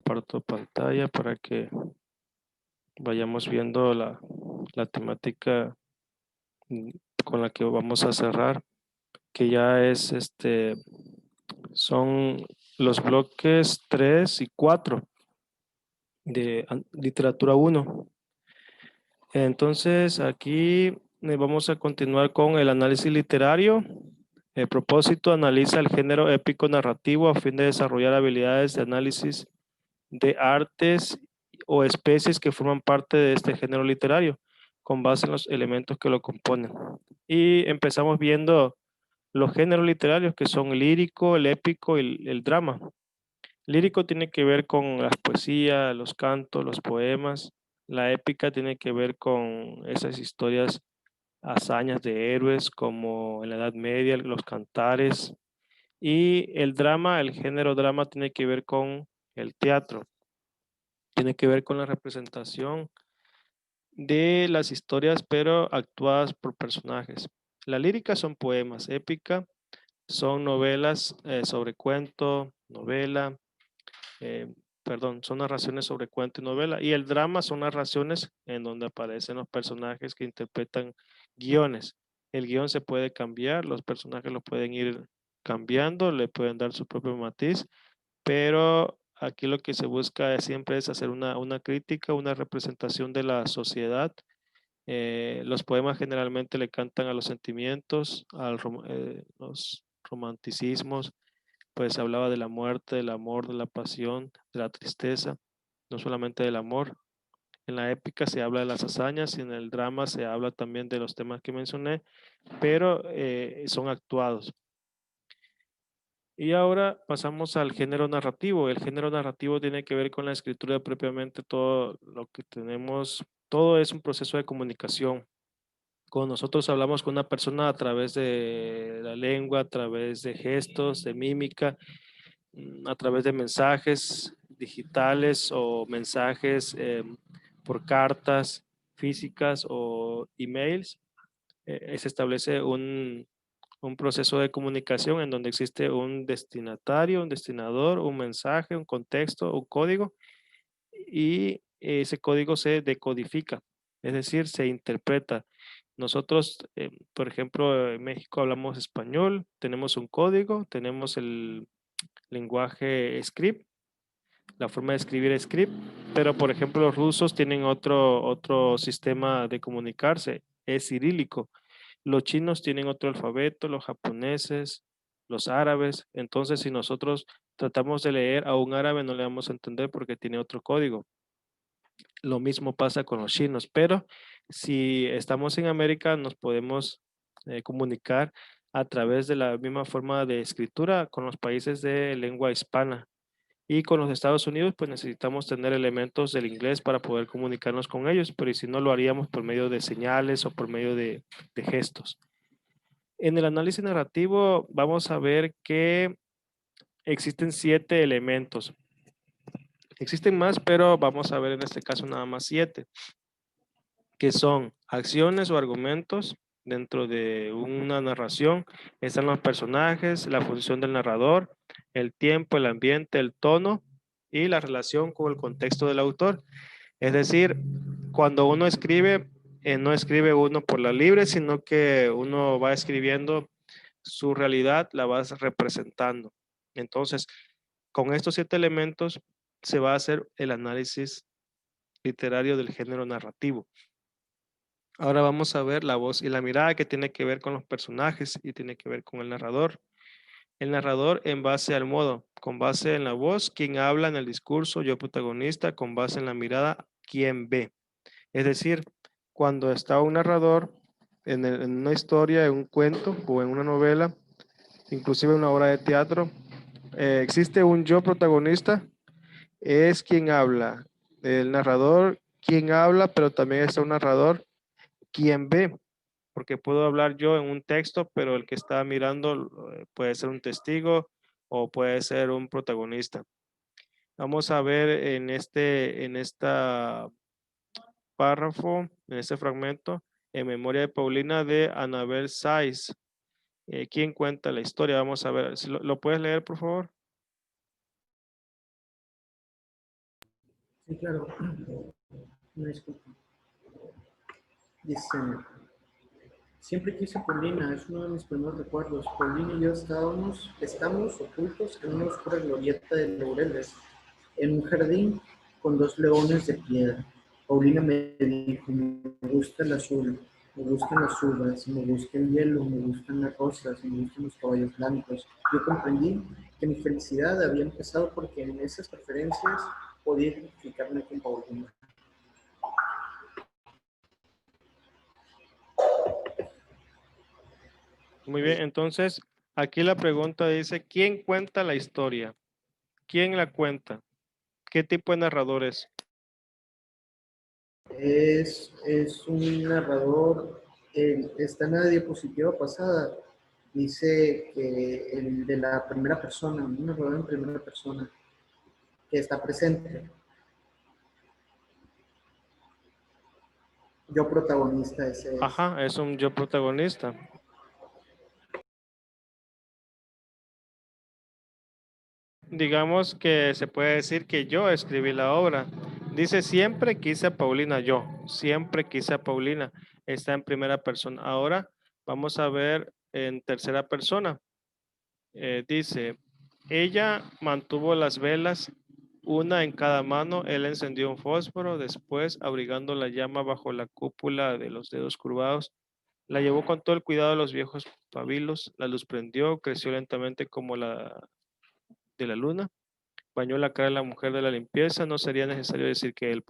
comparto pantalla para que vayamos viendo la temática mm, con la que vamos a cerrar, que ya es son los bloques 3 y 4 de literatura 1. Entonces, aquí vamos a continuar con el análisis literario. El propósito analiza el género épico narrativo a fin de desarrollar habilidades de análisis de artes o especies que forman parte de este género literario, con base en los elementos que lo componen. Y empezamos viendo los géneros literarios que son el lírico, el épico y el drama. Lírico tiene que ver con las poesías, los cantos, los poemas. La épica tiene que ver con esas historias, hazañas de héroes como en la Edad Media, los cantares. Y el drama, el género drama tiene que ver con el teatro, tiene que ver con la representación de las historias, pero actuadas por personajes. La lírica son poemas, épica son novelas sobre cuento, novela, eh, perdón, son narraciones sobre cuento y novela. Y el drama son narraciones en donde aparecen los personajes que interpretan guiones. El guión se puede cambiar, los personajes lo pueden ir cambiando, le pueden dar su propio matiz, pero aquí lo que se busca siempre es hacer una crítica, una representación de la sociedad. Los poemas generalmente le cantan a los sentimientos, los romanticismos, pues hablaba de la muerte, del amor, de la pasión, de la tristeza, no solamente del amor. En la épica se habla de las hazañas y en el drama se habla también de los temas que mencioné, pero son actuados. Y ahora pasamos al género narrativo. El género narrativo tiene que ver con la escritura propiamente, todo lo que tenemos, todo es un proceso de comunicación. Cuando nosotros hablamos con una persona a través de la lengua, a través de gestos, de mímica, a través de mensajes digitales o mensajes por cartas físicas o emails, se establece un proceso de comunicación en donde existe un destinatario, un destinador, un mensaje, un contexto, un código, y ese código se decodifica, es decir, se interpreta. Nosotros, por ejemplo, en México hablamos español, tenemos un código, tenemos el lenguaje script, la forma de escribir script, pero por ejemplo los rusos tienen otro sistema de comunicarse, es cirílico. Los chinos tienen otro alfabeto, los japoneses, los árabes. Entonces, si nosotros tratamos de leer a un árabe, no le vamos a entender porque tiene otro código. Lo mismo pasa con los chinos, pero si estamos en América, nos podemos comunicar a través de la misma forma de escritura con los países de lengua hispana. Y con los Estados Unidos, pues necesitamos tener elementos del inglés para poder comunicarnos con ellos, pero si no lo haríamos por medio de señales o por medio de gestos. En el análisis narrativo vamos a ver que existen 7 elementos. Existen más, pero vamos a ver en este caso nada más 7, que son acciones o argumentos dentro de una narración. Están los personajes, la función del narrador, el tiempo, el ambiente, el tono y la relación con el contexto del autor. Es decir, cuando uno escribe, no escribe uno por la libre, sino que uno va escribiendo su realidad, la vas representando. Entonces, con estos 7 elementos se va a hacer el análisis literario del género narrativo. Ahora vamos a ver la voz y la mirada, que tiene que ver con los personajes y tiene que ver con el narrador. El narrador en base al modo, con base en la voz, quien habla en el discurso, yo protagonista, con base en la mirada, quien ve. Es decir, cuando está un narrador en una historia, en un cuento o en una novela, inclusive una obra de teatro, existe un yo protagonista, es quien habla. El narrador, quien habla, pero también está un narrador, quien ve, porque puedo hablar yo en un texto, pero el que está mirando puede ser un testigo o puede ser un protagonista. Vamos a ver en esta párrafo, en este fragmento, en memoria de Paulina, de Anabel Saiz. ¿Quién cuenta la historia? Vamos a ver, si lo puedes leer, por favor. Sí, claro. Una disculpa. Dice, siempre quise Paulina, es uno de mis primeros recuerdos. Paulina y yo estamos ocultos en una oscura glorieta de laureles, en un jardín con dos leones de piedra. Paulina me dijo, me gusta el azul, me gustan las uvas, me gusta el hielo, me gustan las rosas, me gustan los caballos blancos. Yo comprendí que mi felicidad había empezado porque en esas preferencias podía identificarme con Paulina. Muy bien, entonces aquí la pregunta dice, ¿quién cuenta la historia? ¿Quién la cuenta? ¿Qué tipo de narrador es? Es un narrador, está en la diapositiva pasada, dice que el de la primera persona, un narrador en primera persona, que está presente. Yo protagonista, ese es. Ajá, es un yo protagonista. Digamos que se puede decir que yo escribí la obra. Dice, siempre quise a Paulina, yo, siempre quise a Paulina. Está en primera persona. Ahora vamos a ver en tercera persona. Dice, ella mantuvo las velas, una en cada mano, él encendió un fósforo, después, abrigando la llama bajo la cúpula de los dedos curvados, la llevó con todo el cuidado de los viejos pabilos, la luz prendió, creció lentamente como la de la luna, bañó la cara de la mujer de la limpieza, no sería necesario decir que él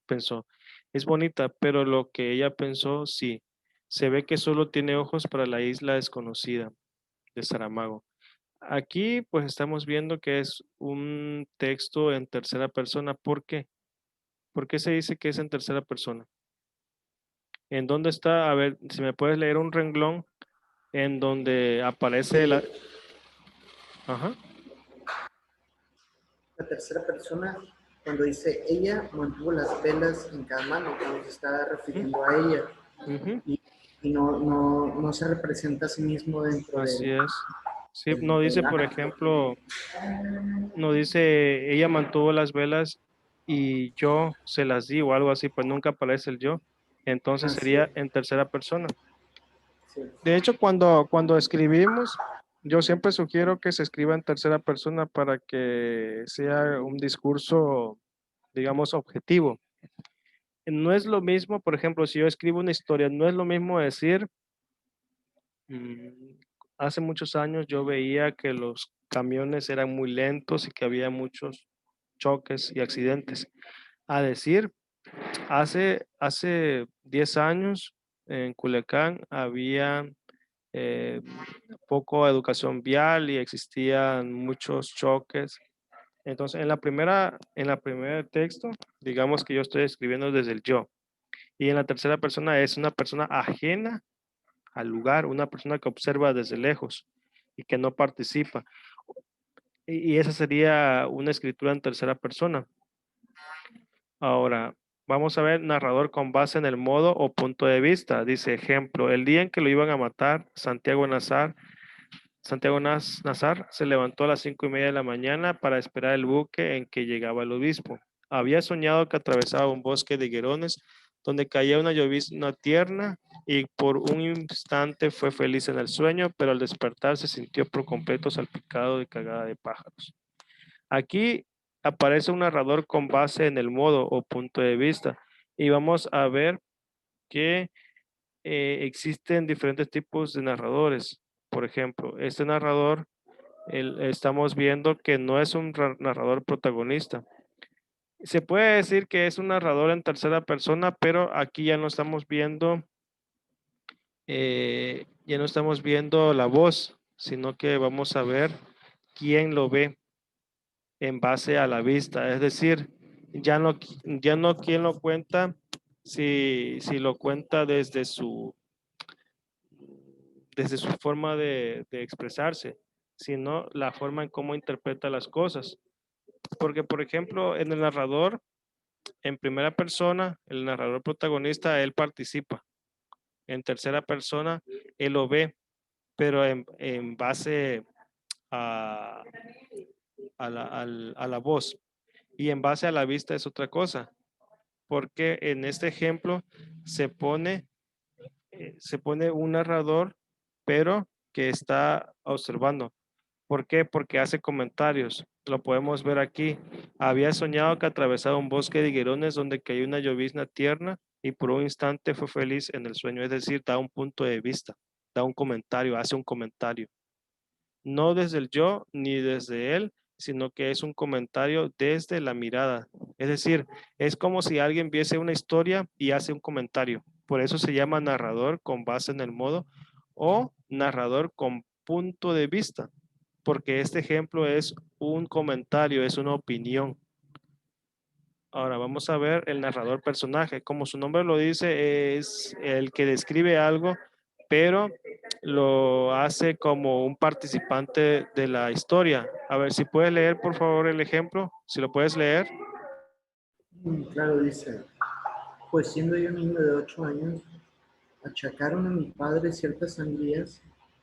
pensó, es bonita, pero lo que ella pensó, sí, se ve que solo tiene ojos para la isla desconocida de Saramago. Aquí pues estamos viendo que es un texto en tercera persona. ¿Por qué? ¿Por qué se dice que es en tercera persona? ¿En dónde está? A ver, si me puedes leer un renglón en donde aparece la... Sí, Ajá. la tercera persona, cuando dice ella mantuvo las velas en cada mano, cuando se está refiriendo a ella, Ujú. y, y no se representa a sí mismo dentro Así es. Sí, no dice, del por acto. ejemplo, no dice ella mantuvo las velas y yo se las di o algo así, pues nunca aparece el yo. Entonces Así sería es, en tercera persona. sí. De hecho, cuando escribimos, yo siempre sugiero que se escriba en tercera persona para que sea un discurso, digamos, objetivo. No es lo mismo, por ejemplo, si yo escribo una historia, no es lo mismo decir, mm, hace muchos años yo veía que los camiones eran muy lentos y que había muchos choques y accidentes. A decir, hace 10 años en Culiacán había poco educación vial y existían muchos choques. Entonces, en la primera texto, digamos que yo estoy escribiendo desde el yo. Y en la tercera persona es una persona ajena al lugar, una persona que observa desde lejos y que no participa. Y esa sería una escritura en tercera persona. Ahora, vamos a ver narrador con base en el modo o punto de vista. Dice, ejemplo, el día en que lo iban a matar, Santiago Nazar se levantó a las 5:30 de la mañana para esperar el buque en que llegaba el obispo. Había soñado que atravesaba un bosque de higuerones donde caía una llovizna tierna y por un instante fue feliz en el sueño, pero al despertar se sintió por completo salpicado de cagada de pájaros. Aquí aparece un narrador con base en el modo o punto de vista y vamos a ver que existen diferentes tipos de narradores. Por ejemplo, este narrador, estamos viendo que no es un narrador protagonista. Se puede decir que es un narrador en tercera persona, pero aquí ya no estamos viendo la voz, sino que vamos a ver quién lo ve en base a la vista. Es decir, ya no quién lo cuenta, si lo cuenta desde su forma de expresarse, sino la forma en cómo interpreta las cosas. Porque, por ejemplo, en el narrador, en primera persona, el narrador protagonista, él participa. En tercera persona, él lo ve, pero base a, a la voz. Y en base a la vista es otra cosa. Porque en este ejemplo se pone un narrador, pero que está observando. ¿Por qué? Porque hace comentarios. Lo podemos ver aquí. Había soñado que atravesaba un bosque de higuerones donde cayó una llovizna tierna y por un instante fue feliz en el sueño. Es decir, da un punto de vista, da un comentario, hace un comentario. No desde el yo ni desde él, sino que es un comentario desde la mirada. Es decir, es como si alguien viese una historia y hace un comentario. Por eso se llama narrador con base en el modo o narrador con punto de vista, porque este ejemplo es un comentario, es una opinión. Ahora vamos a ver el narrador personaje. Como su nombre lo dice, es el que describe algo, pero lo hace como un participante de la historia. A ver si puedes leer, por favor, el ejemplo. Si lo puedes leer. Claro, dice, pues siendo yo niño de 8 años, achacaron a mi padre ciertas sangrías,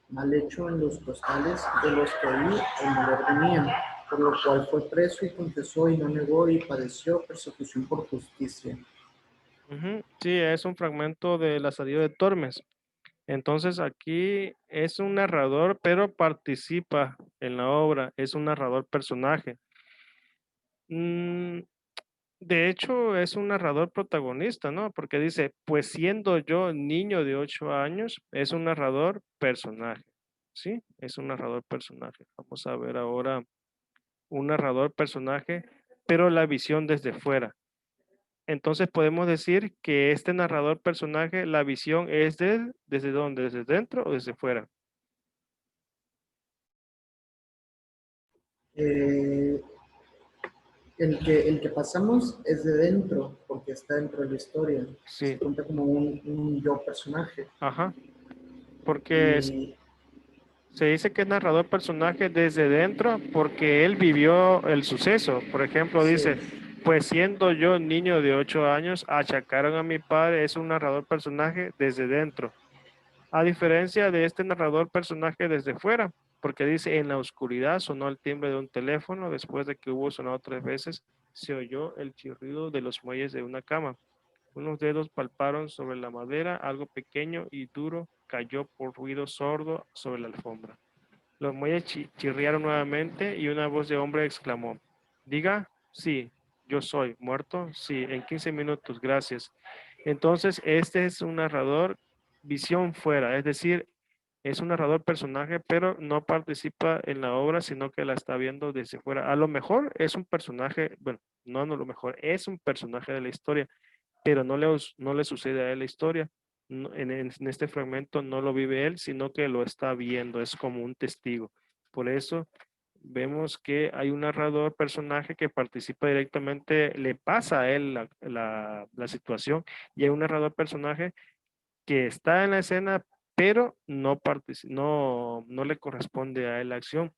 mal hecho en los costales de los que oí el moler venían, por lo cual fue preso y confesó y no negó y padeció persecución por justicia. Sí, es un fragmento de La salida de Tormes. Entonces aquí es un narrador, pero participa en la obra. Es un narrador personaje. Mm, De hecho, es un narrador protagonista, ¿no? Porque dice, pues siendo yo niño de 8 años, es un narrador personaje, ¿sí? Es un narrador personaje. Vamos a ver ahora un narrador personaje, pero la visión desde fuera. Entonces podemos decir que este narrador personaje, la visión es ¿desde dónde? ¿Desde dentro o desde fuera? Eh, el que pasamos es de dentro, porque está dentro de la historia. Se Sí, cuenta como un yo personaje. ajá. Porque Y se dice que es narrador personaje desde dentro porque él vivió el suceso. Por ejemplo, dice, sí, pues siendo yo niño de 8 años, achacaron a mi padre, es un narrador personaje desde dentro. A diferencia de este narrador personaje desde fuera, porque dice, en la oscuridad sonó el timbre de un teléfono, después de que hubo sonado 3 veces, se oyó el chirrido de los muelles de una cama. Unos dedos palparon sobre la madera, algo pequeño y duro cayó por ruido sordo sobre la alfombra. Los muelles chirriaron nuevamente y una voz de hombre exclamó, diga, sí, yo soy muerto, sí, en 15 minutos, gracias. Entonces, este es un narrador visión fuera, es decir, es un narrador personaje, pero no participa en la obra, sino que la está viendo desde fuera. A lo mejor es un personaje, bueno, no a lo mejor, es un personaje de la historia, pero no le sucede a él la historia. En este fragmento no lo vive él, sino que lo está viendo, es como un testigo. Por eso vemos que hay un narrador, personaje que participa directamente, le pasa a él la situación, y hay un narrador, personaje que está en la escena, pero no le corresponde a él la acción.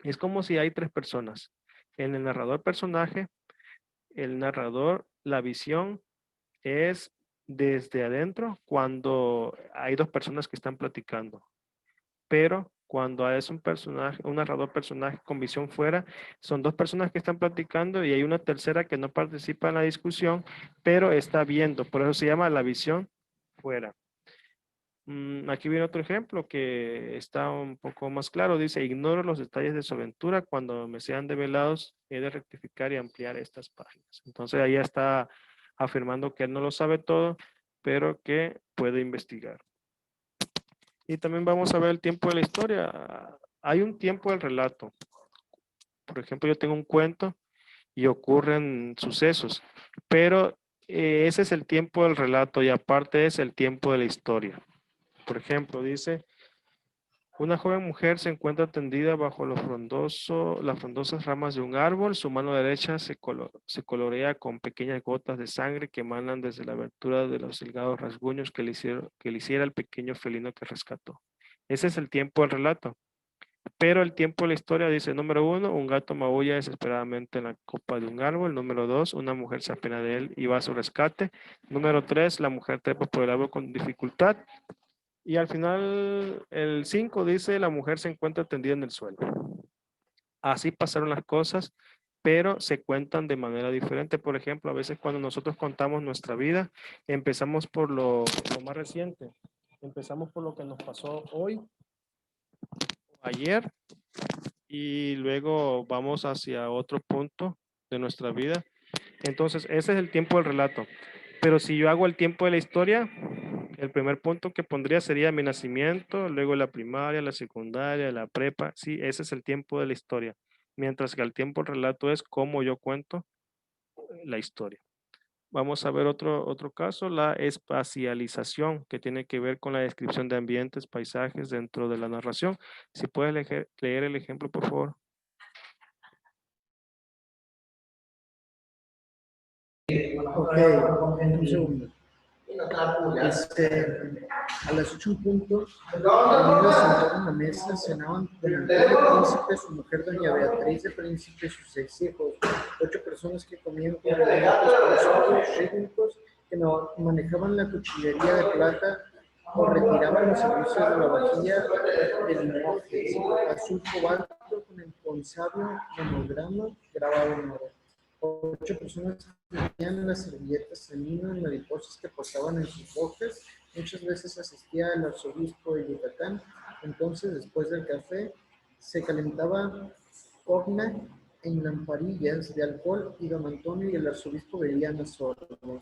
Es como si hay tres personas. En el narrador personaje, el narrador, la visión es desde adentro cuando hay dos personas que están platicando, pero cuando es un personaje, un narrador personaje con visión fuera, son dos personas que están platicando y hay una tercera que no participa en la discusión, pero está viendo, por eso se llama la visión fuera. Aquí viene otro ejemplo que está un poco más claro. Dice, ignoro los detalles de su aventura. Cuando me sean develados, he de rectificar y ampliar estas páginas. Entonces ahí está afirmando que él no lo sabe todo, pero que puede investigar. Y también vamos a ver el tiempo de la historia. Hay un tiempo del relato. Por ejemplo, yo tengo un cuento y ocurren sucesos, pero ese es el tiempo del relato y aparte es el tiempo de la historia. Por ejemplo, dice, una joven mujer se encuentra tendida bajo las frondosas ramas de un árbol. Su mano derecha se colorea con pequeñas gotas de sangre que emanan desde la abertura de los delgados rasguños que le hiciera el pequeño felino que rescató. Ese es el tiempo del relato. Pero el tiempo de la historia dice, número 1, un gato maulla desesperadamente en la copa de un árbol. Número 2, una mujer se apena de él y va a su rescate. Número 3, la mujer trepa por el árbol con dificultad. Y al final, el 5 dice, la mujer se encuentra tendida en el suelo. Así pasaron las cosas pero se cuentan de manera diferente. Por ejemplo, a veces cuando nosotros contamos nuestra vida, empezamos por lo más reciente. Empezamos por lo que nos pasó hoy, ayer, y luego vamos hacia otro punto de nuestra vida. Entonces, ese es el tiempo del relato. Pero si yo hago el tiempo de la historia, el primer punto que pondría sería mi nacimiento, luego la primaria, la secundaria, la prepa. Sí, ese es el tiempo de la historia. Mientras que el tiempo del relato es cómo yo cuento la historia. Vamos a ver otro caso, la espacialización, que tiene que ver con la descripción de ambientes, paisajes dentro de la narración. Si puedes leer el ejemplo, por favor. Ok, un segundo. A las 8 en punto, reunidos en torno a una mesa, cenaban don Antonio Príncipe, su mujer doña Beatriz de Príncipe y sus 6 hijos. 8 personas que comían con elementos prosados, rítmicos, que manejaban la cuchillería de plata o retiraban los servicios de la vajilla del Limoges, azul cobalto con el consabio monograma grabado en oro. 8 personas tenían las servilletas de lino y mariposas que posaban en sus bocas. Muchas veces asistía el arzobispo de Yucatán. Entonces, después del café, se calentaba cognac en lamparillas de alcohol y don Antonio y el arzobispo bebían a sorbos,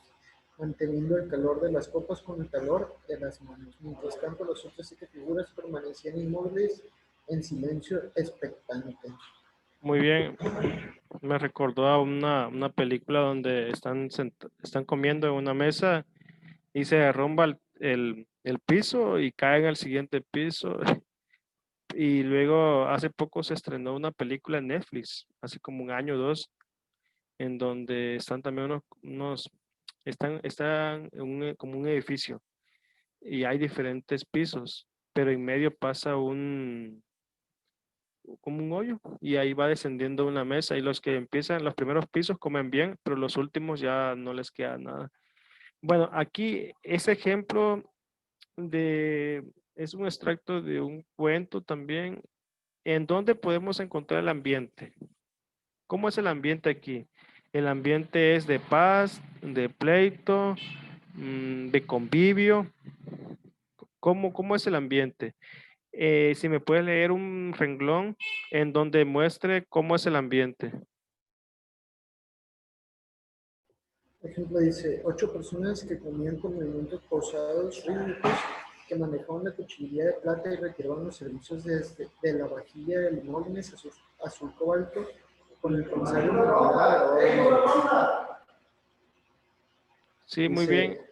manteniendo el calor de las copas con el calor de las manos. Mientras tanto, las otras 7 figuras permanecían inmóviles en silencio expectante. Muy bien. Me recordó a una película donde están comiendo en una mesa y se derrumba el piso y caen al siguiente piso. Y luego hace poco se estrenó una película en Netflix, hace como un año o dos, en donde están también están en como un edificio y hay diferentes pisos, pero en medio pasa como un hoyo y ahí va descendiendo una mesa y los que empiezan los primeros pisos comen bien, pero los últimos ya no les queda nada. Bueno, aquí ese ejemplo es un extracto de un cuento también, en donde podemos encontrar el ambiente. ¿Cómo es el ambiente aquí? El ambiente es de paz, de pleito, de convivio. ¿Cómo es el ambiente? Si me puedes leer un renglón en donde muestre cómo es el ambiente. Por ejemplo, dice, 8 personas que comían con movimientos pausados, rítmicos, que manejaban la cuchillería de plata y retiraban los servicios de la vajilla de limones azul cobalto con el conserje grabado. Sí, muy bien, Dice,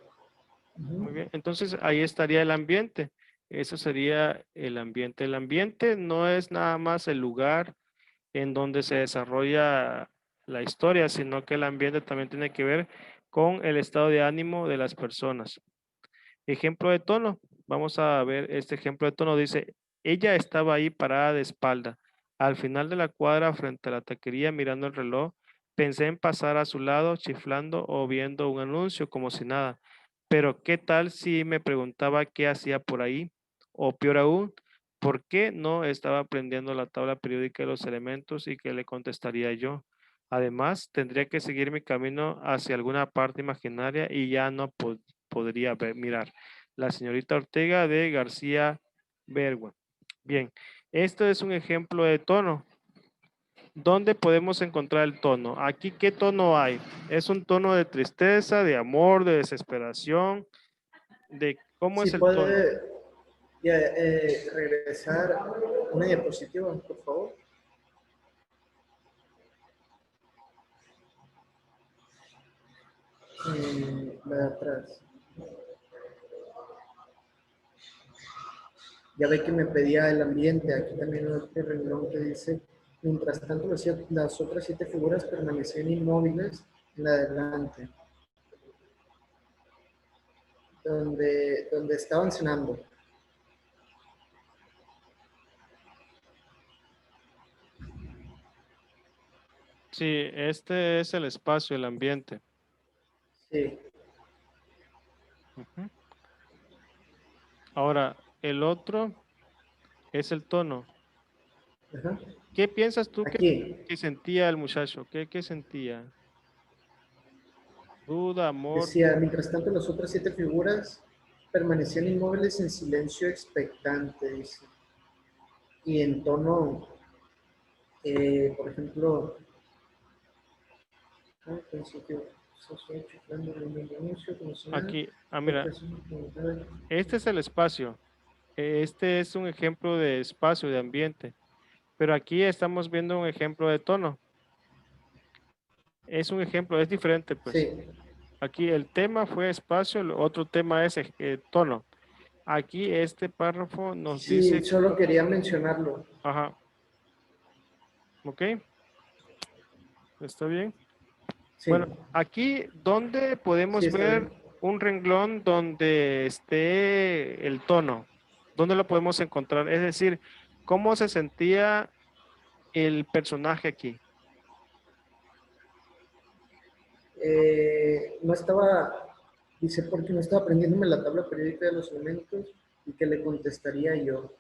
muy bien. Entonces ahí estaría el ambiente. Eso sería el ambiente. El ambiente no es nada más el lugar en donde se desarrolla la historia, sino que el ambiente también tiene que ver con el estado de ánimo de las personas. Ejemplo de tono. Vamos a ver este ejemplo de tono. Dice, ella estaba ahí parada de espalda. Al final de la cuadra, frente a la taquería, mirando el reloj, pensé en pasar a su lado, chiflando o viendo un anuncio como si nada. Pero ¿qué tal si me preguntaba qué hacía por ahí? O peor aún, ¿por qué no estaba aprendiendo la tabla periódica de los elementos y qué le contestaría yo? Además, tendría que seguir mi camino hacia alguna parte imaginaria y ya no podría mirar. La señorita Ortega de García Bergua. Bien, esto es un ejemplo de tono. ¿Dónde podemos encontrar el tono? Aquí, ¿qué tono hay? ¿Es un tono de tristeza, de amor, de desesperación? ¿De cómo si es el tono? puede ya, regresar una diapositiva, por favor. La de atrás. Ya ve que me pedía el ambiente, aquí también hay otro renglón que dice, mientras tanto las otras 7 figuras permanecían inmóviles en la delante, donde estaban cenando. Sí, este es el espacio, el ambiente. Sí, Ujú. Ahora, el otro es el tono. ajá. ¿Qué piensas tú Aquí que sentía el muchacho? ¿Qué sentía? Duda, amor. decía, mientras tanto las otras 7 figuras permanecían inmóviles en silencio expectante, dice. Y en tono, por ejemplo, pensé que chiflando en el anuncio, como si nada, Aquí, la mira, persona preguntaba, este es el espacio. Este es un ejemplo de espacio, de ambiente. Pero aquí estamos viendo un ejemplo de tono. Es un ejemplo, es diferente, pues. sí, Aquí el tema fue espacio, el otro tema es tono. Aquí este párrafo nos sí, dice, solo quería mencionarlo. ajá, ok, está bien. Sí, Bueno, aquí donde sí, podemos está bien. ver un renglón donde esté el tono, ¿dónde lo podemos encontrar? Es decir, ¿cómo se sentía el personaje aquí? No estaba, dice, porque no estaba aprendiéndome la tabla periódica de los elementos y que le contestaría yo.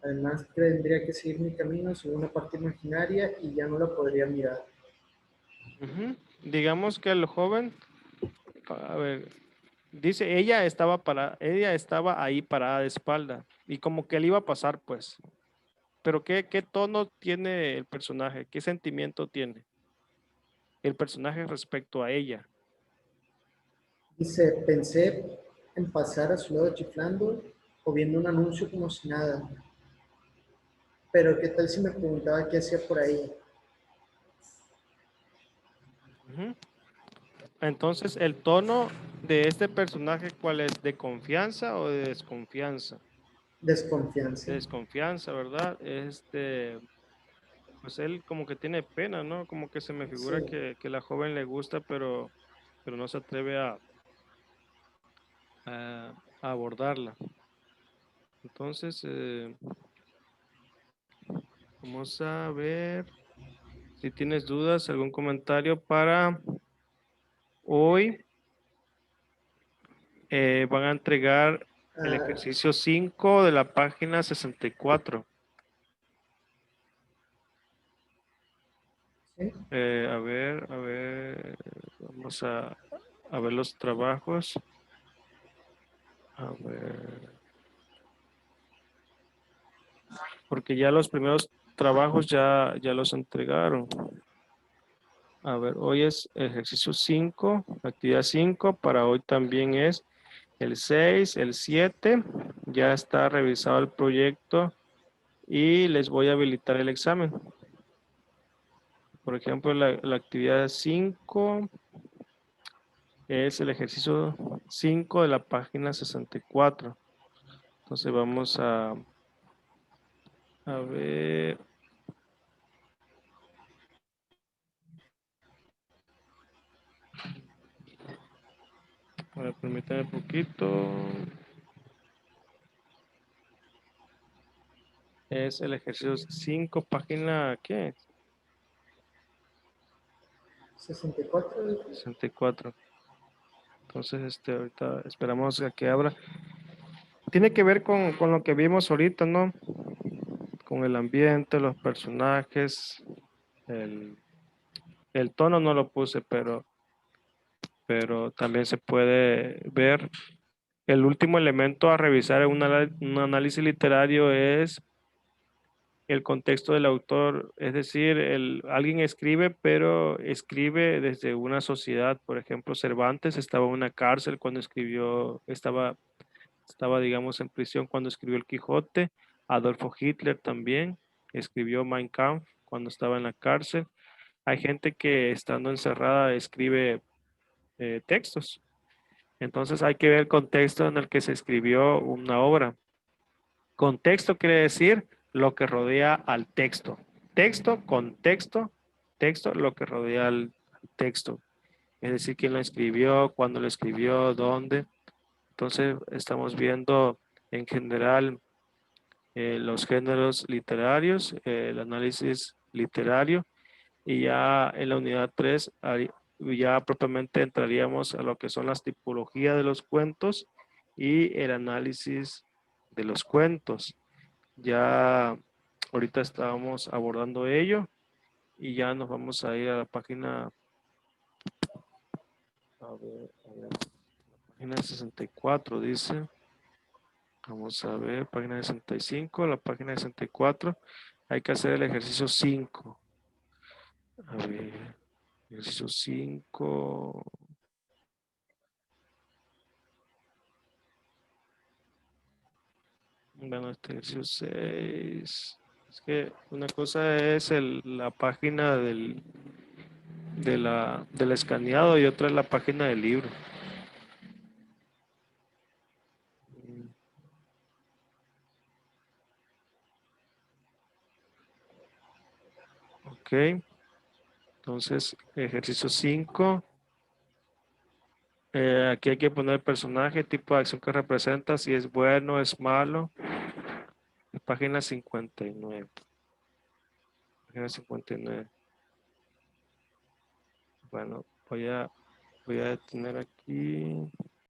Además, tendría que seguir mi camino según una parte imaginaria y ya no la podría mirar. Ujú. Digamos que el joven, a ver, dice, ella estaba ahí parada de espalda y como que él iba a pasar, pues. Pero ¿qué tono tiene el personaje? ¿Qué sentimiento tiene el personaje respecto a ella? Dice, pensé en pasar a su lado chiflando o viendo un anuncio como si nada. Pero ¿qué tal si me preguntaba qué hacía por ahí? Ujú. Entonces, el tono de este personaje, ¿cuál es? ¿De confianza o de desconfianza? De Desconfianza. desconfianza, ¿verdad? Pues él como que tiene pena, ¿no? Como que se me Sí. figura que la joven le gusta, pero no se atreve a abordarla. Entonces, vamos a ver si tienes dudas, algún comentario para hoy. Van a entregar el Ah, ejercicio 5 de la página 64. sí. A ver, vamos a ver los trabajos. A ver, porque ya los primeros trabajos ya los entregaron. A ver, hoy es ejercicio 5, actividad 5. Para hoy también es el 6, el 7. Ya está revisado el proyecto y les voy a habilitar el examen. Por ejemplo, la actividad 5 es el ejercicio 5 de la página 64. Entonces vamos a ver. A ver, permítame un poquito. Es el ejercicio 5, página, ¿qué? 64. 64. Entonces, ahorita esperamos a que abra. Tiene que ver con lo que vimos ahorita, ¿no? Con el ambiente, los personajes, el, el tono no lo puse, pero también se puede ver. El último elemento a revisar en un análisis literario es el contexto del autor, es decir, alguien escribe, pero escribe desde una sociedad. Por ejemplo, Cervantes estaba en una cárcel cuando escribió, estaba, digamos, en prisión cuando escribió El Quijote. Adolfo Hitler también escribió Mein Kampf cuando estaba en la cárcel. Hay gente que estando encerrada escribe textos. Entonces hay que ver el contexto en el que se escribió una obra. Contexto quiere decir lo que rodea al texto. Texto, contexto, texto, lo que rodea al texto. Es decir, quién lo escribió, cuándo lo escribió, dónde. Entonces, estamos viendo en general los géneros literarios, el análisis literario, y ya en la unidad 3 ya propiamente entraríamos a lo que son las tipologías de los cuentos y el análisis de los cuentos. Ya Ahorita estábamos abordando ello y ya nos vamos a ir a la página, a ver, página 64 dice. Vamos a ver, página 65, la página 64. Hay que hacer el ejercicio 5. A ver, ejercicio 5. Bueno, este ejercicio 6. Es que una cosa es la página del escaneado y otra es la página del libro. Ok, entonces ejercicio 5. Aquí hay que poner personaje, tipo de acción que representa, si es bueno, es malo. Página 59. Página 59. Bueno, voy a detener aquí.